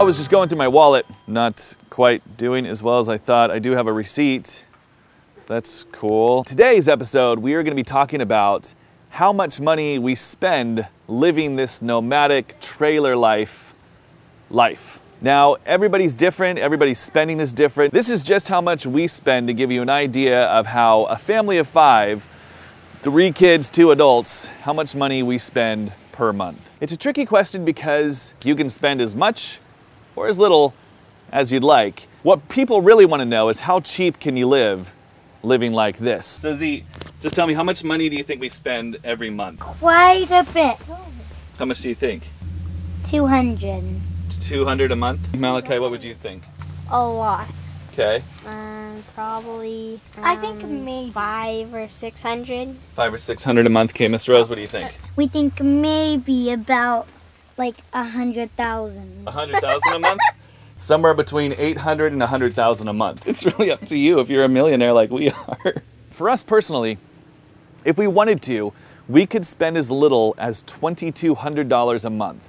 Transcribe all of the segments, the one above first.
I was just going through my wallet, not quite doing as well as I thought. I do have a receipt, so that's cool. Today's episode, we are going to be talking about how much money we spend living this nomadic trailer life. Now, everybody's different, everybody's spending is different. This is just how much we spend to give you an idea of how a family of 5, 3 kids, 2 adults, how much money we spend per month. It's a tricky question because you can spend as much or as little as you'd like. What people really want to know is how cheap can you live living like this? So Z, just tell me, how much money do you think we spend every month? Quite a bit. How much do you think? 200. 200 a month? Malachi, what would you think? A lot. Okay. Probably. I think maybe 500 or 600. 500 or 600 a month. Okay, Miss Rose, what do you think? We think maybe about like 100,000. 100,000 a month? Somewhere between 800 and 100,000 a month. It's really up to you if you're a millionaire like we are. For us personally, if we wanted to, we could spend as little as $2,200 a month.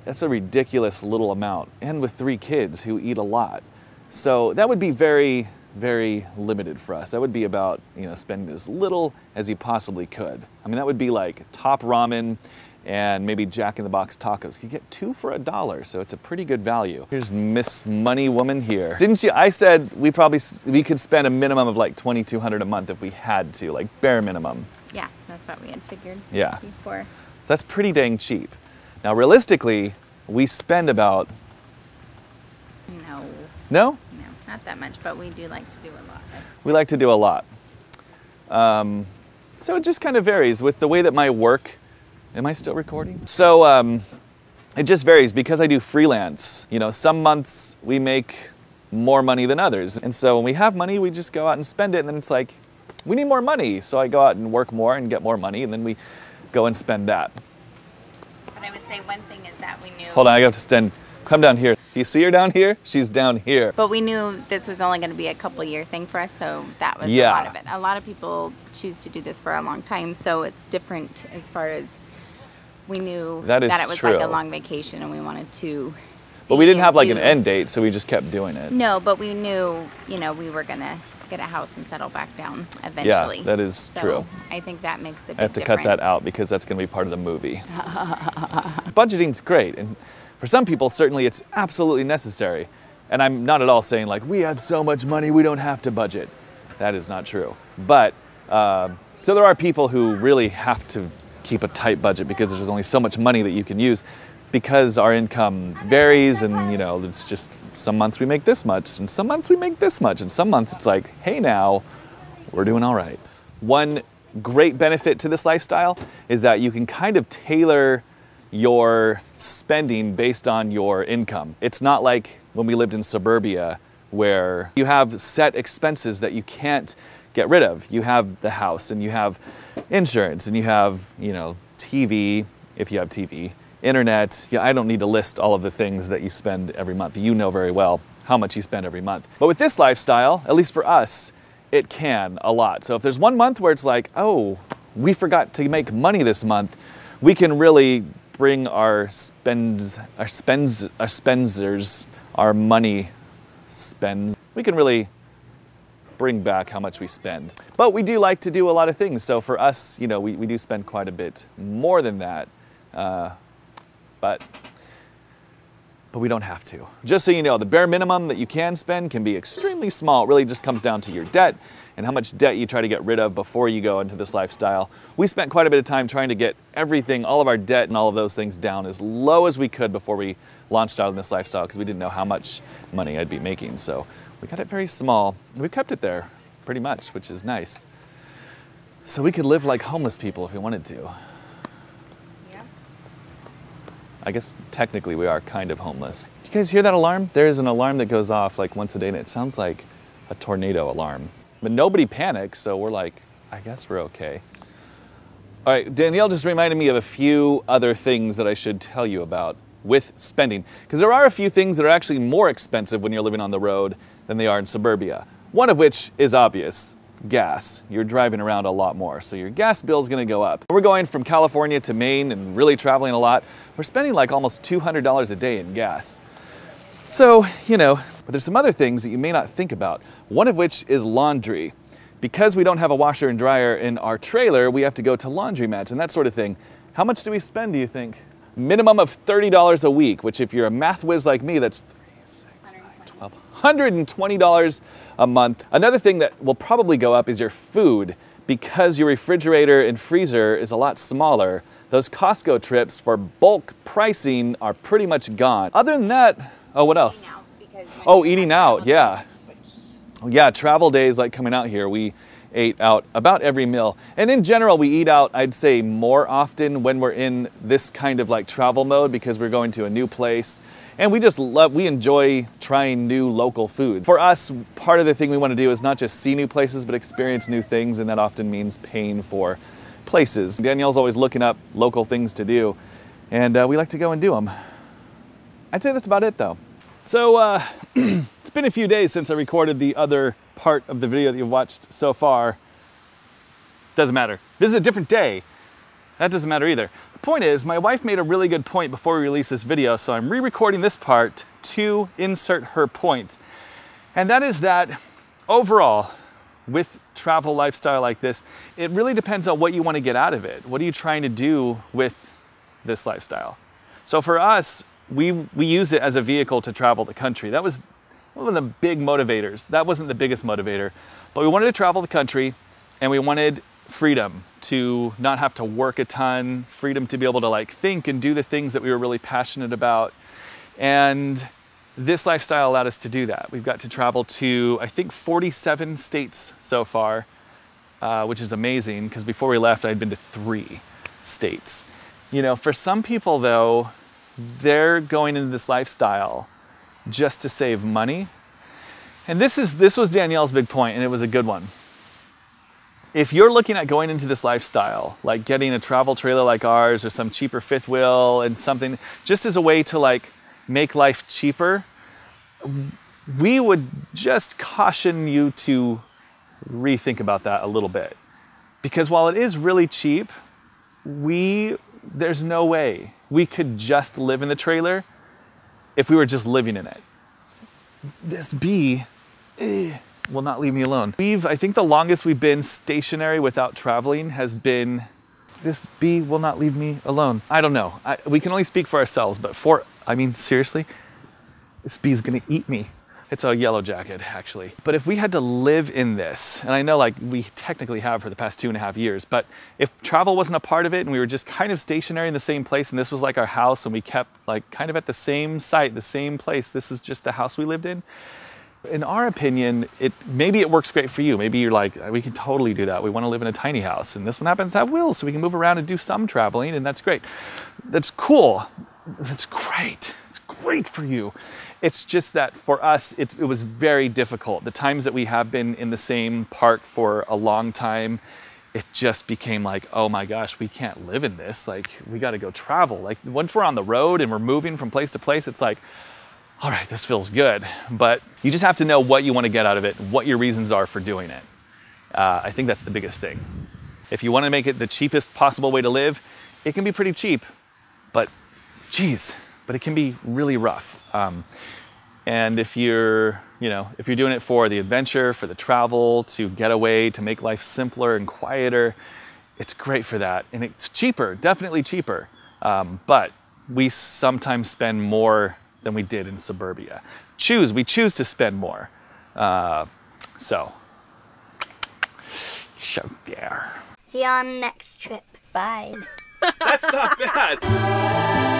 That's a ridiculous little amount, and with 3 kids who eat a lot. So that would be very, very limited for us. That would be about, spending as little as you possibly could. I mean, that would be like top ramen and maybe Jack in the Box tacos. You get 2 for $1, so it's a pretty good value. Here's Miss Money Woman here. Didn't you? I said we could spend a minimum of like $2,200 a month if we had to, like bare minimum. Yeah, that's what we had figured. Yeah. Before. So that's pretty dang cheap. Now, realistically, we spend about... No? No, not that much, but we do like to do a lot. We like to do a lot. So it just kind of varies with the way that my work... Am I still recording? So it just varies because I do freelance. Some months we make more money than others. And so when we have money, we just go out and spend it. And then it's like, we need more money. So I go out and work more and get more money. And then we go and spend that. But I would say one thing is that we knew... Hold on, I have to stand. Come down here. Do you see her down here? She's down here. But we knew this was only going to be a couple-year thing for us, so that was a lot of it. A lot of people choose to do this for a long time, so it's different as far as we knew that it was true. Like a long vacation and we wanted to... But we didn't have like an end date, so we just kept doing it. No, but we knew, we were going to get a house and settle back down eventually. Yeah, that is true. I think that makes a big difference. I have to cut that out because that's going to be part of the movie. Budgeting's great, and for some people, certainly it's absolutely necessary. And I'm not at all saying like, we have so much money, we don't have to budget. That is not true. But, so there are people who really have to keep a tight budget because there's only so much money that you can use because our income varies and, it's just some months we make this much and some months we make this much and some months it's like, hey now, we're doing all right. One great benefit to this lifestyle is that you can kind of tailor your spending based on your income. It's not like when we lived in suburbia where you have set expenses that you can't get rid of. You have the house and you have insurance and you have, TV, if you have TV, internet. I don't need to list all of the things that you spend every month. You know very well how much you spend every month. But with this lifestyle, at least for us, it can a lot. So if there's one month where it's like, oh, we forgot to make money this month, we can really bring our money spends. We can really bring back how much we spend. But we do like to do a lot of things. So for us, we do spend quite a bit more than that. But we don't have to. Just so you know, the bare minimum that you can spend can be extremely small. It really just comes down to your debt and how much debt you try to get rid of before you go into this lifestyle. We spent quite a bit of time trying to get everything, all of our debt and all of those things down as low as we could before we launched out in this lifestyle because we didn't know how much money I'd be making. So we got it very small and we kept it there pretty much, which is nice. So we could live like homeless people if we wanted to. I guess technically we are kind of homeless. Do you guys hear that alarm? There is an alarm that goes off like once a day and it sounds like a tornado alarm. But nobody panics, so we're like, I guess we're okay. All right, Danielle just reminded me of a few other things that I should tell you about with spending. Because there are a few things that are actually more expensive when you're living on the road than they are in suburbia. One of which is obvious. Gas. You're driving around a lot more, so your gas bill is going to go up. We're going from California to Maine and really traveling a lot. We're spending like almost $200 a day in gas. So, you know, but there's some other things that you may not think about. One of which is laundry. Because we don't have a washer and dryer in our trailer, we have to go to laundromats and that sort of thing. How much do we spend, do you think? Minimum of $30 a week, which if you're a math whiz like me, that's 3, 6, 9, 12, $120 a month. Another thing that will probably go up is your food. Because your refrigerator and freezer is a lot smaller, those Costco trips for bulk pricing are pretty much gone. Other than that, oh, what else? Oh, eating out, yeah. Yeah, travel days like coming out here, we ate out about every meal. And in general, we eat out, I'd say, more often when we're in this kind of like travel mode because we're going to a new place. And we enjoy trying new local food. For us, part of the thing we want to do is not just see new places, but experience new things, and that often means paying for places. Danielle's always looking up local things to do, and we like to go and do them. I'd say that's about it though. So it's been a few days since I recorded the other part of the video that you've watched so far. Doesn't matter. This is a different day. That doesn't matter either. The point is, my wife made a really good point before we release this video, so I'm re-recording this part to insert her point. And that is that overall, with travel lifestyle like this, it really depends on what you want to get out of it. What are you trying to do with this lifestyle? So for us, we use it as a vehicle to travel the country. That was one of the big motivators. That wasn't the biggest motivator, but we wanted to travel the country and we wanted freedom to not have to work a ton, freedom to be able to like think and do the things that we were really passionate about. And this lifestyle allowed us to do that. We've got to travel to, I think, 47 states so far, which is amazing because before we left, I'd been to 3 states. You know, for some people though, they're going into this lifestyle just to save money. And this was Danielle's big point, and it was a good one. If you're looking at going into this lifestyle, like getting a travel trailer like ours or some cheaper fifth wheel and something, just as a way to like make life cheaper, we would just caution you to rethink about that a little bit. Because while it is really cheap, there's no way we could just live in the trailer if we were just living in it. This bee will not leave me alone. I think the longest we've been stationary without traveling has been, this bee will not leave me alone. I don't know. We can only speak for ourselves, but I mean, seriously, this bee's gonna eat me. It's a yellow jacket, actually. But if we had to live in this, and I know like we technically have for the past 2.5 years, but if travel wasn't a part of it and we were just kind of stationary in the same place and this was like our house and we kept like kind of at the same site, the same place, this is just the house we lived in our opinion, maybe it works great for you. Maybe you're like, we can totally do that. We want to live in a tiny house and this one happens to have wheels so we can move around and do some traveling, and that's great. That's cool. That's great. It's great for you. It's just that for us, it was very difficult. The times that we have been in the same park for a long time, it just became like, oh my gosh, we can't live in this. Like, we got to go travel. Like, once we're on the road and we're moving from place to place, it's like, all right, this feels good. But you just have to know what you want to get out of it, what your reasons are for doing it. I think that's the biggest thing. If you want to make it the cheapest possible way to live, it can be pretty cheap, but it can be really rough. And if you're doing it for the adventure, for the travel, to get away, to make life simpler and quieter, it's great for that. And it's cheaper, definitely cheaper. But we sometimes spend more than we did in suburbia. We choose to spend more. So there. See you on the next trip. Bye. That's not bad.